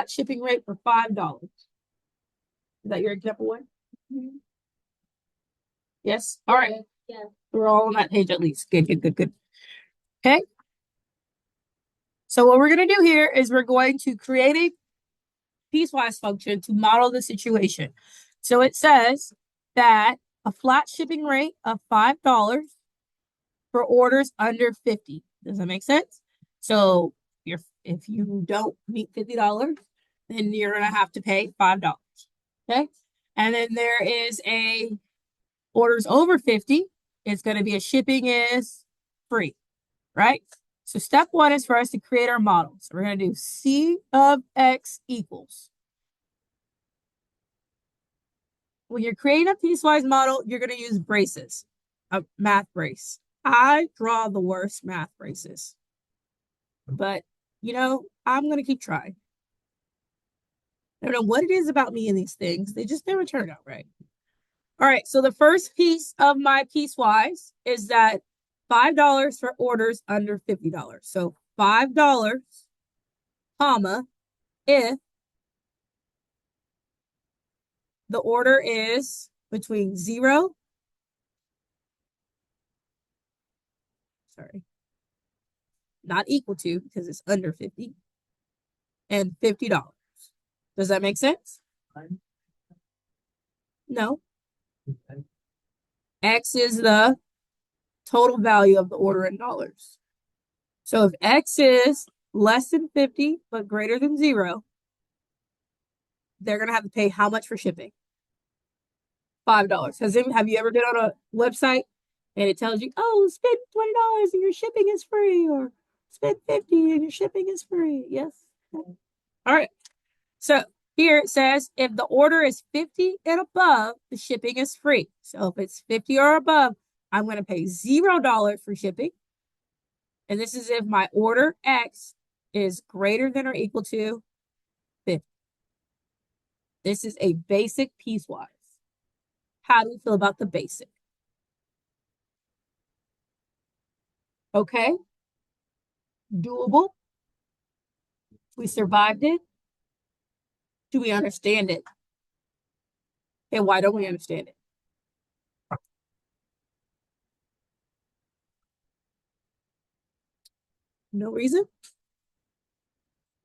flat shipping rate for $5. Is that your example one? Mm-hmm. Yes? All right. Yeah. We're all on that page at least. Good, good, good, good. Okay. So what we're going to do here is we're going to create a piecewise function to model the situation. So it says that a flat shipping rate of $5 for orders under 50. Does that make sense? So if you don't meet $50, then you're going to have to pay $5. Okay. And then there is a orders over 50. It's going to be a shipping is free, right? So step one is for us to create our model. So we're going to do C of X equals. When you're creating a piecewise model, you're going to use braces, a math brace. I draw the worst math braces, but I'm going to keep trying. I don't know what it is about me and these things. They just never turn out right. All right. So the first piece of my piecewise is that $5 for orders under $50. So $5, comma, if the order is between not equal to, because it's under 50, and $50. Does that make sense? No. X is the total value of the order in dollars. So if X is less than 50 but greater than 0, they're going to have to pay how much for shipping? $5. Have you ever been on a website and it tells you, oh, spend $20 and your shipping is free, or spend $50 and your shipping is free? Yes. All right. So here it says if the order is 50 and above, the shipping is free. So if it's 50 or above, I'm going to pay $0 for shipping. And this is if my order X is greater than or equal to 50. This is a basic piecewise. How do you feel about the basic? Okay. Doable. We survived it. Do we understand it? And why don't we understand it? No reason?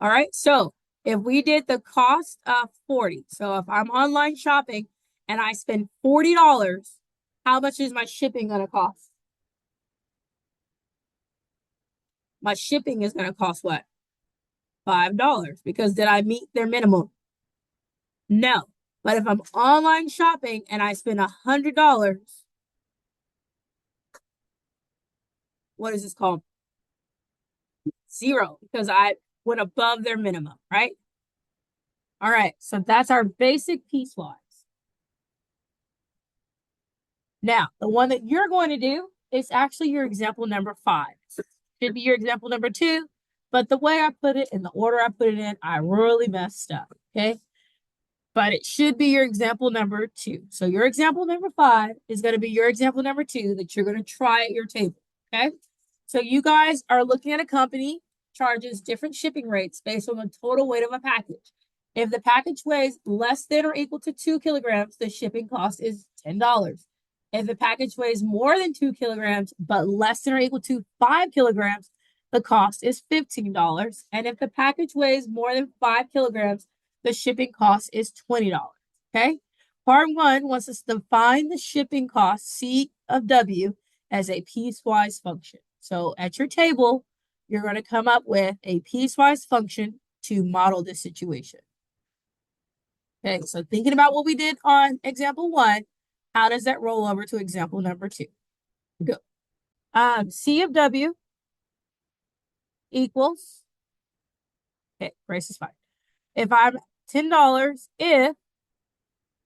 All right. So if we did the cost of 40, so if I'm online shopping and I spend $40, how much is my shipping going to cost? My shipping is going to cost what? $5, because did I meet their minimum? No. But if I'm online shopping and I spend $100, what is this called? 0, because I went above their minimum, right? All right, so that's our basic piecewise. Now, the one that you're going to do is actually your example number 5. Should be your example number 2, but the way I put it in the order I put it in, I really messed up, okay? But it should be your example number 2. So your example number 5 is going to be your example number 2 that you're going to try at your table, okay? So you guys are looking at a company charges different shipping rates based on the total weight of a package. If the package weighs less than or equal to 2 kilograms, the shipping cost is $10. If the package weighs more than 2 kilograms, but less than or equal to 5 kilograms, the cost is $15. And if the package weighs more than 5 kilograms, the shipping cost is $20. Okay. Part 1 wants us to define the shipping cost, C of W, as a piecewise function. So at your table, you're going to come up with a piecewise function to model this situation. Okay, so thinking about what we did on example 1, how does that roll over to example number 2? Go. C of W equals, okay, brace is fine. If I'm $10,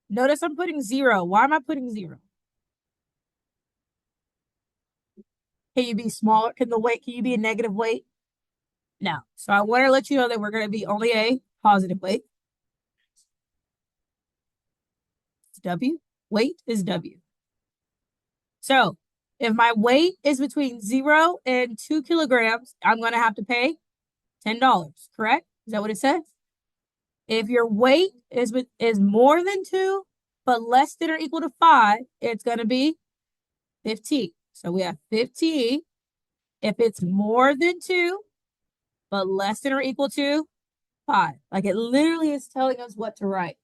notice I'm putting 0. Why am I putting 0? Can you be smaller? Can you be a negative weight? No. So I want to let you know that we're going to be only a positive weight. It's W. Weight is W. So if my weight is between 0 and 2 kilograms, I'm going to have to pay $10, correct? Is that what it says? If your weight is more than 2, but less than or equal to 5, it's going to be 15. So we have 15. If it's more than 2, but less than or equal to 5. Like it literally is telling us what to write.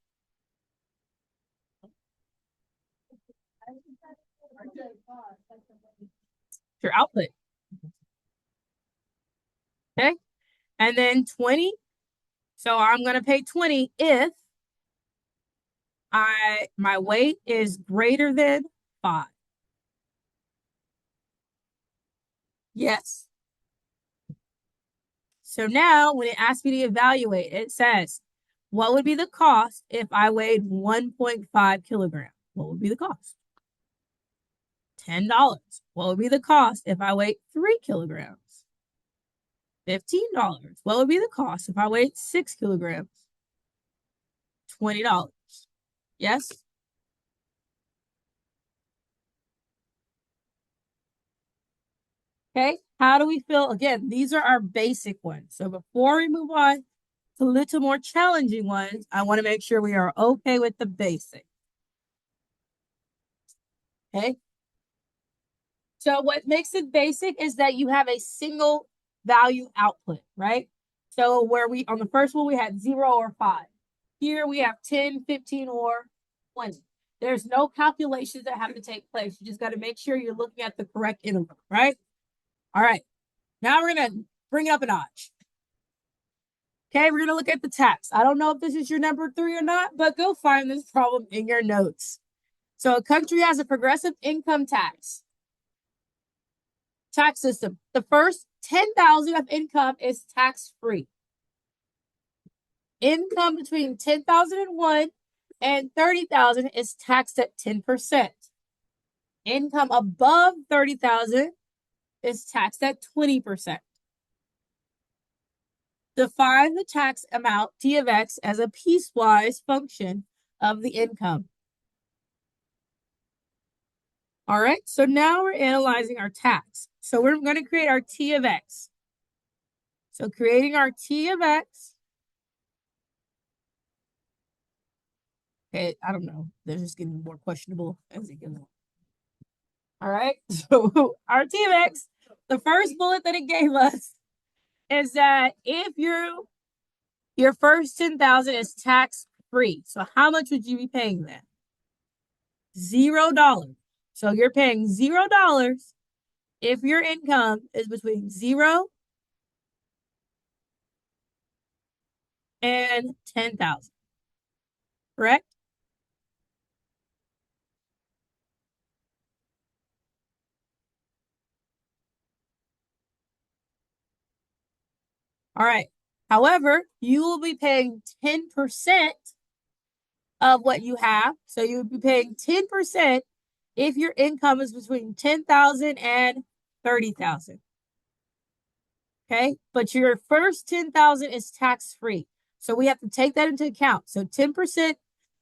Your output. Okay. And then 20. So I'm going to pay 20 if my weight is greater than 5. Yes. So now when it asks me to evaluate, it says, what would be the cost if I weighed 1.5 kilograms? What would be the cost? $10. What would be the cost if I weighed 3 kilograms? $15. What would be the cost if I weighed 6 kilograms? $20. Yes? Okay. How do we feel? Again, these are our basic ones. So before we move on to little more challenging ones, I want to make sure we are okay with the basic. Okay. So what makes it basic is that you have a single value output, right? So where on the first one, we had 0 or 5. Here we have 10, 15, or 20. There's no calculations that have to take place. You just got to make sure you're looking at the correct interval, right? All right. Now we're going to bring it up a notch. Okay, we're going to look at the tax. I don't know if this is your number 3 or not, but go find this problem in your notes. So a country has a progressive income tax system. The first 10,000 of income is tax-free. Income between 10,001 and 30,000 is taxed at 10%. Income above 30,000 is taxed at 20%. Define the tax amount T of X as a piecewise function of the income. All right, so now we're analyzing our tax. So we're going to create our T of X. So creating our T of X. Okay, I don't know. They're just getting more questionable as it goes on. All right, so our T of X, the first bullet that it gave us is that if your first 10,000 is tax free, so how much would you be paying then? $0. So you're paying $0 if your income is between 0 and 10,000. Correct? All right. However, you will be paying 10% of what you have. So you would be paying 10% if your income is between 10,000 and 30,000. Okay? But your first 10,000 is tax-free. So we have to take that into account. So 10%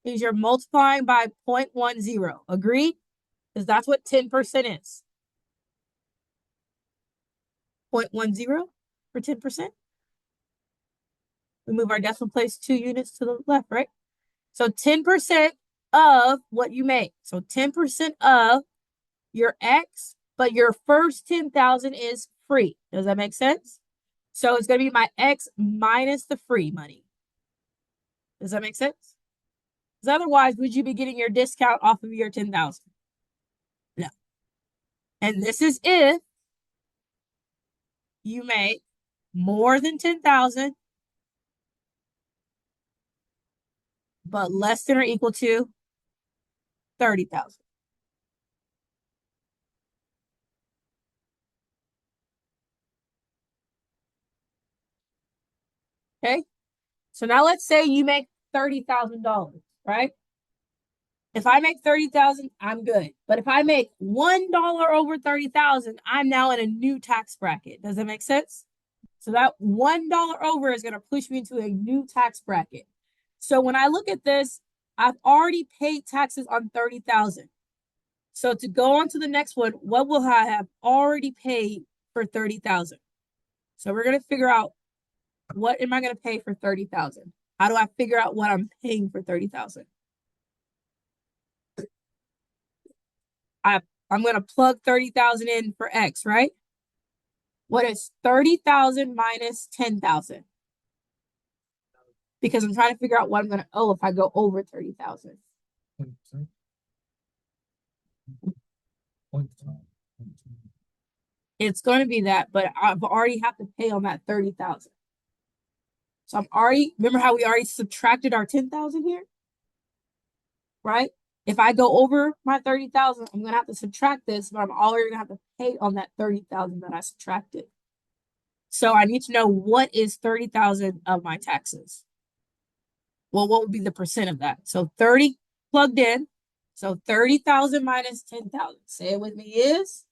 means you're multiplying by 0.10. Agreed? Because that's what 10% is. 0.10 for 10%. We move our decimal place 2 units to the left, right? So 10% of what you make. So 10% of your X, but your first 10,000 is free. Does that make sense? So it's going to be my X minus the free money. Does that make sense? Because otherwise, would you be getting your discount off of your 10,000? No. And this is if you make more than 10,000, but less than or equal to 30,000. Okay. So now let's say you make $30,000, right? If I make 30,000, I'm good. But if I make $1 over 30,000, I'm now in a new tax bracket. Does that make sense? So that $1 over is going to push me into a new tax bracket. So when I look at this, I've already paid taxes on 30,000. So to go on to the next one, what will I have already paid for 30,000? So we're going to figure out what am I going to pay for 30,000? How do I figure out what I'm paying for 30,000? I'm going to plug 30,000 in for X, right? What is 30,000 minus 10,000? Because I'm trying to figure out what I'm going to owe if I go over 30,000. It's going to be that, but I've already have to pay on that 30,000. So I'm already, remember how we already subtracted our 10,000 here? Right? If I go over my 30,000, I'm going to have to subtract this, but I'm already going to have to pay on that 30,000 that I subtracted. So I need to know what is 30,000 of my taxes. Well, what would be the percent of that? So 30 plugged in. So 30,000 minus 10,000. Say it with me is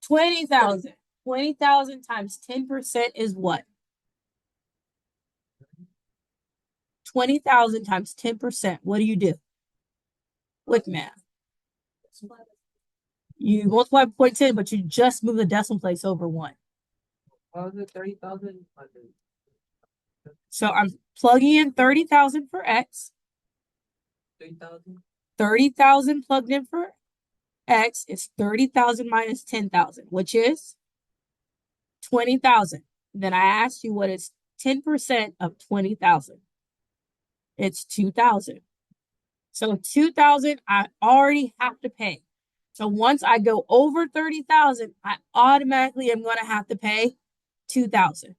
20,000. 20,000 times 10% is what? 20,000 times 10%. What do? With math. You multiply 0.10, but you just move the decimal place over 1. How is it 30,000? So I'm plugging in 30,000 for X. 3,000? 30,000 plugged in for X is 30,000 minus 10,000, which is 20,000. Then I asked you what is 10% of 20,000. It's 2,000. So 2,000 I already have to pay. So once I go over 30,000, I automatically am going to have to pay 2,000.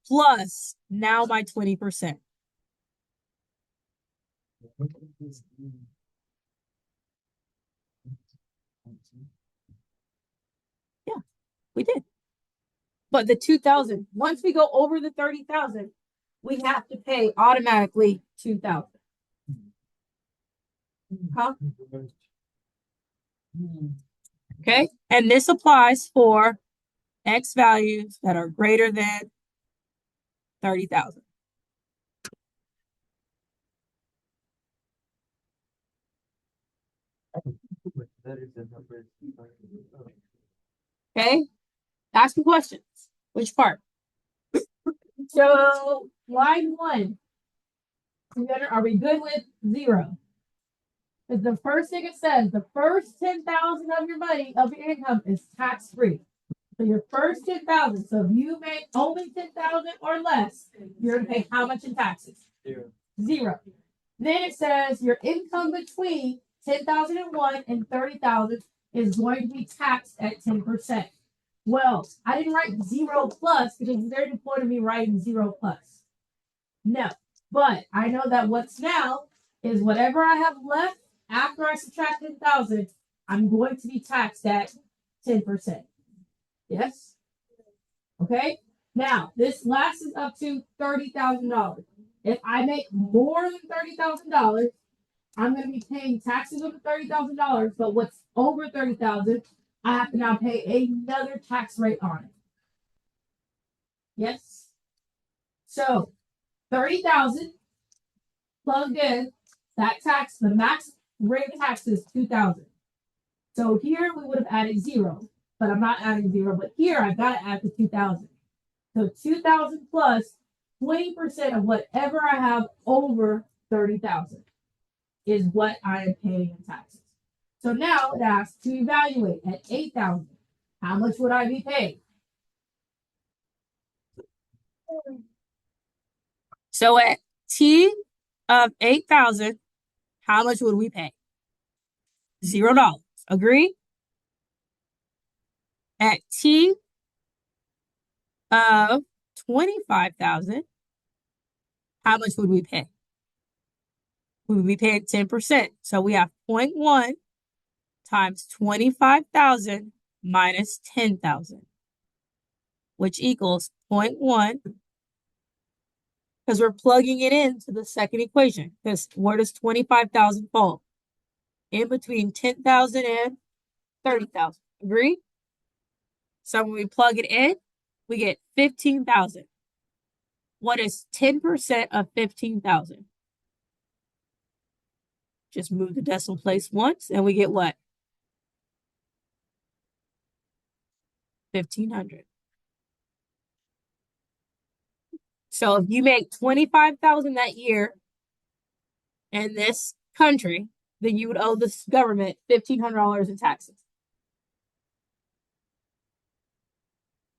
Plus now my 20%. Yeah, we did. But the 2,000, once we go over the 30,000, we have to pay automatically 2,000. Huh? Okay. And this applies for X values that are greater than 30,000. Okay. Ask me questions. Which part? So line 1. Are we good with 0? Because the first thing it says, the first 10,000 of your money, of your income is tax free. So your first 10,000. So if you make only 10,000 or less, you're going to pay how much in taxes? 0. Then it says your income between 10,001 and 30,000 is going to be taxed at 10%. Well, I didn't write 0 plus because there's the point of me writing 0 plus. No, but I know that what's now is whatever I have left after I subtract 10,000, I'm going to be taxed at 10%. Yes? Okay? Now, this last is up to $30,000. If I make more than $30,000, I'm going to be paying taxes over $30,000, but what's over $30,000, I have to now pay another tax rate on it. Yes? So, 30,000 plugged in, that tax, the max rate of tax is 2,000. So here we would have added 0, but I'm not adding 0, but here I've got to add the 2,000. So 2,000 plus 20% of whatever I have over 30,000 is what I am paying in taxes. So now it asks to evaluate at 8,000. How much would I be paying? So at T of 8,000, how much would we pay? $0. Agree? At T of 25,000, how much would we pay? We would be paying 10%. So we have 0.1 times 25,000 minus 10,000, which equals 0.1, because we're plugging it into the second equation. Because where does 25,000 fall? In between 10,000 and 30,000. Agree? So when we plug it in, we get 15,000. What is 10% of 15,000? Just move the decimal place once and we get what? 1,500. So if you make 25,000 that year in this country, then you would owe this government $1,500 in taxes.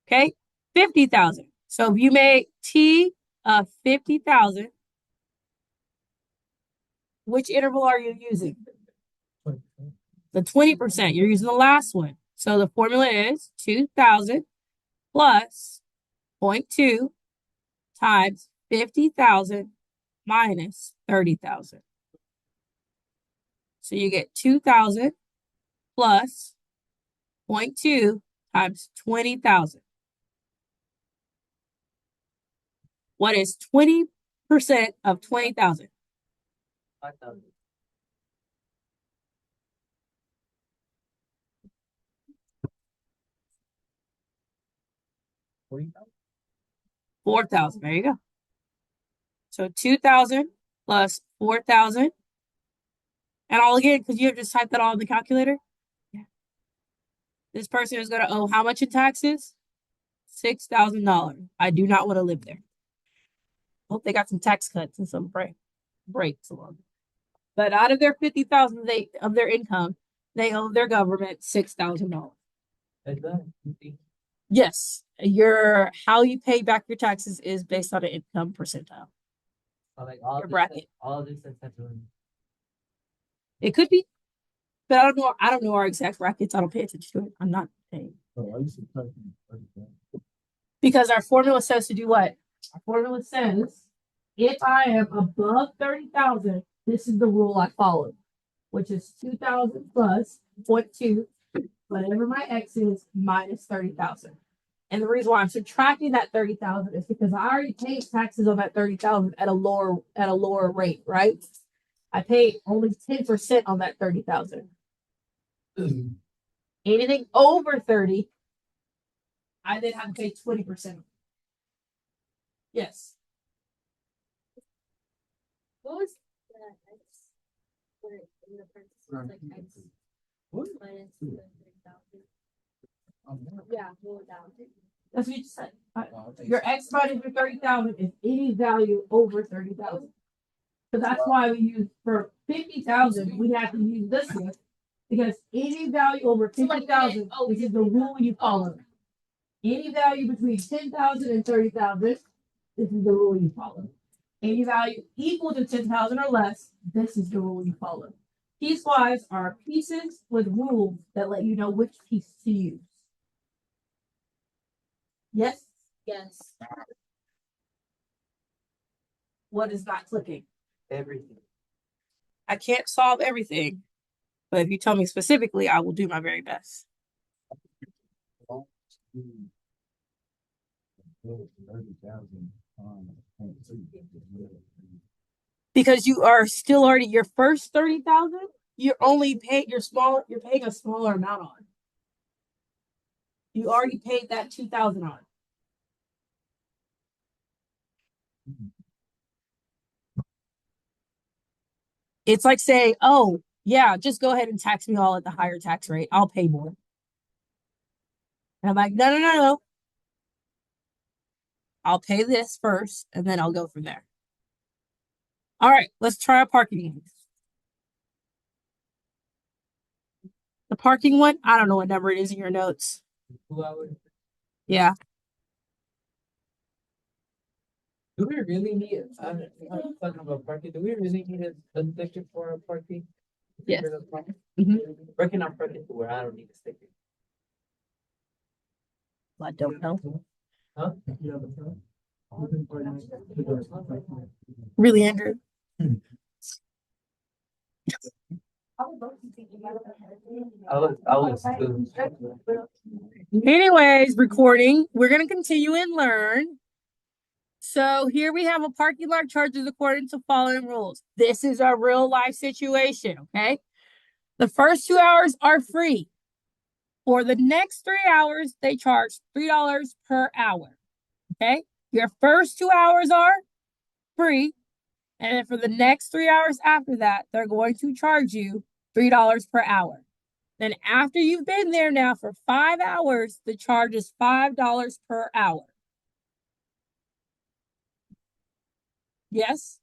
Okay, 50,000. So if you make T of 50,000, which interval are you using? The 20%. You're using the last one. So the formula is 2,000 plus 0.2 times 50,000 minus 30,000. So you get 2,000 plus 0.2 times 20,000. What is 20% of 20,000? 5,000. 40,000. 4,000. There you go. So 2,000 plus 4,000. And all again, because you have just typed that all in the calculator. Yeah. This person is going to owe how much in taxes? $6,000. I do not want to live there. Hope they got some tax cuts and some breaks along. But out of their 50,000 of their income, they owe their government $6,000. Yes, how you pay back your taxes is based on an income percentile. Like your bracket. All this is It could be, but I don't know our exact brackets. I don't pay attention to it. I'm not paying. Because our formula says to do what? Our formula says if I am above 30,000, this is the rule I follow, which is 2,000 plus 0.2, whatever my x is, minus 30,000. And the reason why I'm subtracting that 30,000 is because I already paid taxes on that 30,000 at a lower rate, right? I paid only 10% on that 30,000. Anything over 30, I then have to pay 20%. Yes. What was that x in the parentheses like x minus 30,000? Yeah, roll down. That's what you just said. Your x minus your 30,000 is any value over 30,000. So that's why we use for 50,000, we have to use this one because any value over 50,000, this is the rule you follow. Any value between 10,000 and 30,000, this is the rule you follow. Any value equal to 10,000 or less, this is the rule you follow. Piecewise are pieces with rules that let you know which piece to use. Yes? Yes. What is not clicking? everything. I can't solve everything, but if you tell me specifically, I will do my very best. Because you are still already your first 30,000, you're paying a smaller amount on. You already paid that 2,000 on. It's like saying, oh, yeah, just go ahead and tax me all at the higher tax rate. I'll pay more. And I'm like, no. I'll pay this first, and then I'll go from there. All right, let's try a parking one. The parking one, I don't know what number it is in your notes. 2 hours. Yeah. Do we really need? I'm talking about parking. Do we really need a sticker for parking? Yes. Mm-hmm. Working on parking to where I don't need a sticker. I don't know. Huh? Really, Andrew? I was Anyways, recording. We're going to continue and learn. So here we have a parking lot charges according to following rules. This is a real life situation, okay? The first 2 hours are free. For the next 3 hours, they charge $3 per hour, okay? Your first 2 hours are free. And then for the next 3 hours after that, they're going to charge you $3 per hour. Then after you've been there now for 5 hours, the charge is $5 per hour. Yes?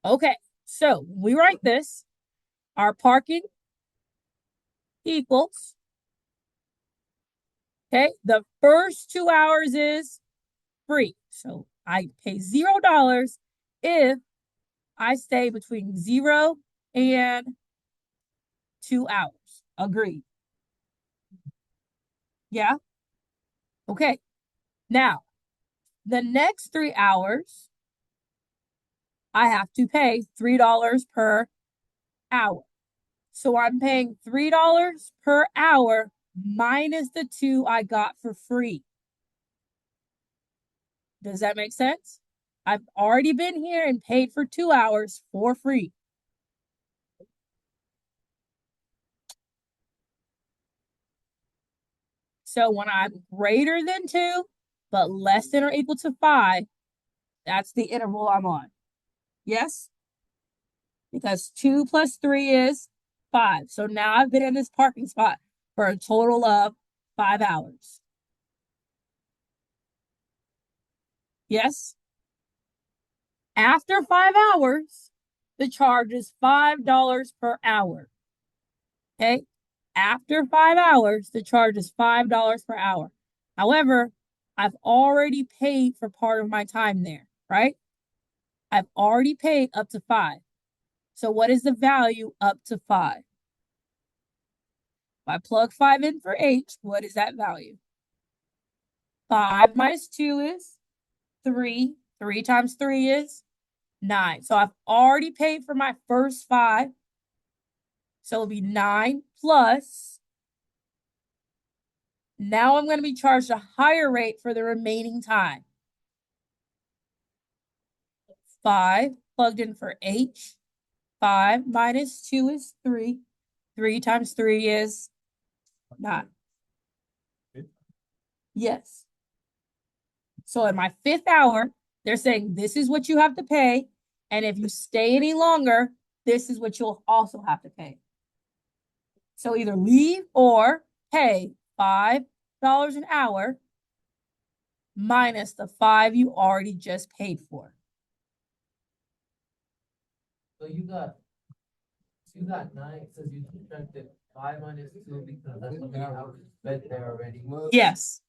Okay. So we write this. Our parking equals, okay, the first 2 hours is free. So I pay $0 if I stay between 0 and 2 hours. Agreed. Yeah? Okay. Now, the next 3 hours, I have to pay $3 per hour. So I'm paying $3 per hour minus the 2 I got for free. Does that make sense? I've already been here and paid for 2 hours for free. So when I'm greater than 2, but less than or equal to 5, that's the interval I'm on. Yes? Because 2 plus 3 is 5. So now I've been in this parking spot for a total of 5 hours. Yes? After 5 hours, the charge is $5 per hour. Okay? After 5 hours, the charge is $5 per hour. However, I've already paid for part of my time there, right? I've already paid up to 5. So what is the value up to 5? If I plug 5 in for H, what is that value? 5 minus 2 is 3. 3 times 3 is 9. So I've already paid for my first 5. So it'll be 9 plus. Now I'm going to be charged a higher rate for the remaining time. 5 plugged in for H. 5 minus 2 is 3. 3 times 3 is 9. Yes. So in my 5th hour, they're saying this is what you have to pay. And if you stay any longer, this is what you'll also have to pay. So either leave or pay $5 an hour minus the 5 you already just paid for. So you got 9, says you subtracted 5 minus 2 because that's how many hours you spent there already. Yes.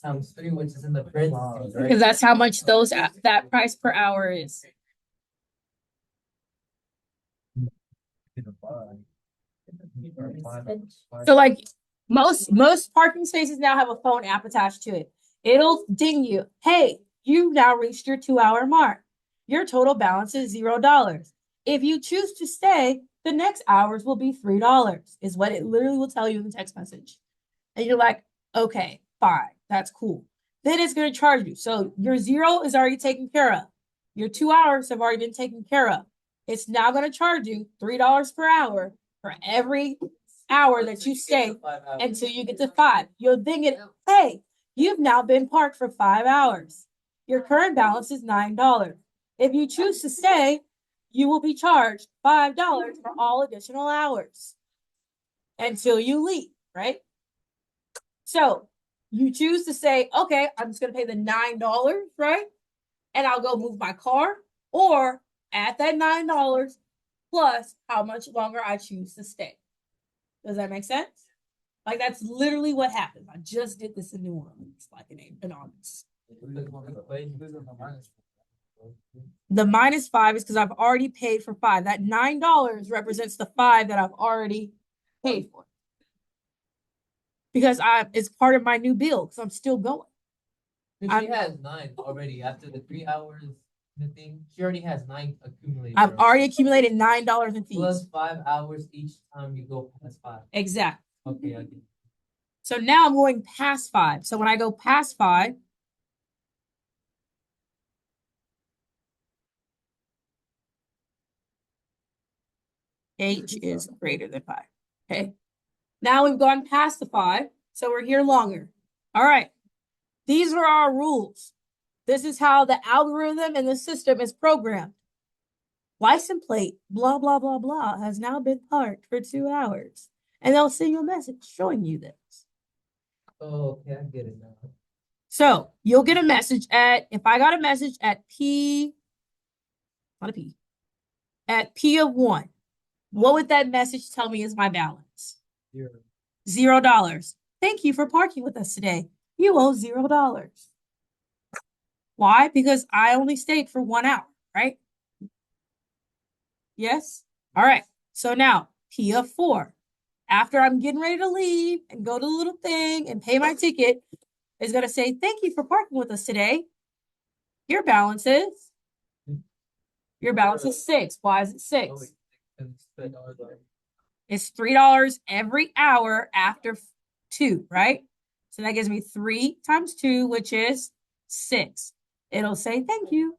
Times 3, which is in the parentheses, right? Because that's how much that price per hour is. So like most parking spaces now have a phone app attached to it. It'll ding you. Hey, you now reached your 2 hour mark. Your total balance is $0. If you choose to stay, the next hours will be $3, is what it literally will tell you in the text message. And you're like, okay, fine, that's cool. Then it's going to charge you. So your 0 is already taken care of. Your 2 hours have already been taken care of. It's now going to charge you $3 per hour for every hour that you stay until you get to 5. You'll then get, hey, you've now been parked for 5 hours. Your current balance is $9. If you choose to stay, you will be charged $5 for all additional hours until you leave, right? So you choose to say, okay, I'm just going to pay the $9, right? And I'll go move my car, or add that $9 plus how much longer I choose to stay. Does that make sense? Like that's literally what happened. I just did this in New Orleans, like in August. The -5 is because I've already paid for 5. That $9 represents the 5 that I've already paid for. Because it's part of my new bill because I'm still going. She has 9 already after the 3 hours. The thing she already has 9 accumulated. I've already accumulated $9 in fees. Plus 5 hours each time you go past 5. Exactly. Okay, I get it. So now I'm going past 5. So when I go past 5, H is greater than 5. Okay. Now we've gone past the 5, so we're here longer. All right. These are our rules. This is how the algorithm and the system is programmed. License plate, blah, blah, blah, blah, has now been parked for 2 hours. And they'll send you a message showing you this. Oh, okay, I get it now. So you'll get a message if I got a message at P not a P. At P of 1, what would that message tell me is my balance? $0. Thank you for parking with us today. You owe $0. Why? Because I only stayed for 1 hour, right? Yes? All right. So now, P of 4. After I'm getting ready to leave and go to the little thing and pay my ticket, is going to say, thank you for parking with us today. Your balance is 6. Why is it 6? It's $3 every hour after 2, right? So that gives me 3 times 2, which is 6. It'll say, thank you.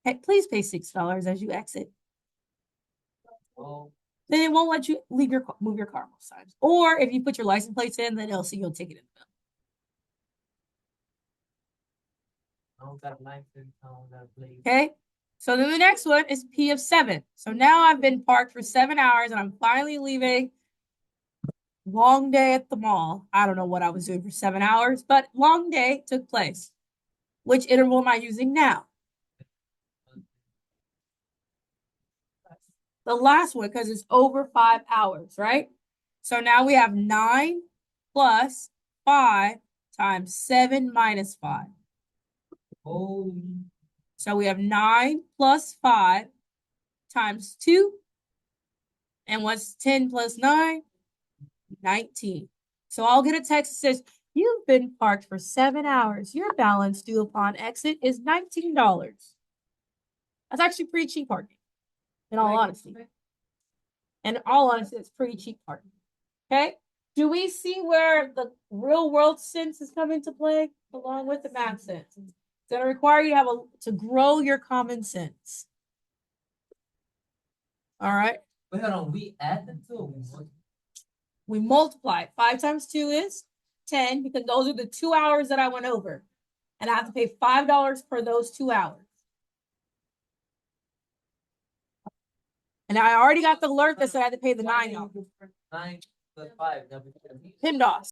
Hey, please pay $6 as you exit. Then it won't let you move your car most times. Or if you put your license plates in, then it'll see your ticket in the bill. Okay. So then the next one is P of 7. So now I've been parked for 7 hours and I'm finally leaving. Long day at the mall. I don't know what I was doing for 7 hours, but long day took place. Which interval am I using now? The last one, because it's over 5 hours, right? So now we have 9 plus 5 times 7 minus 5. So we have 9 plus 5 times 2. And what's 10 plus 9? 19. So I'll get a text that says, you've been parked for 7 hours. Your balance due upon exit is $19. That's actually pretty cheap parking, in all honesty. In all honesty, it's pretty cheap parking. Okay? Do we see where the real world sense is coming to play along with the math sense? It's going to require you to grow your common sense. All right? Wait, hold on. We add the two. We multiply. 5 times 2 is 10 because those are the 2 hours that I went over. And I have to pay $5 for those 2 hours. And I already got the alert that said I had to pay the $9. 9 plus 5. PIMDOS.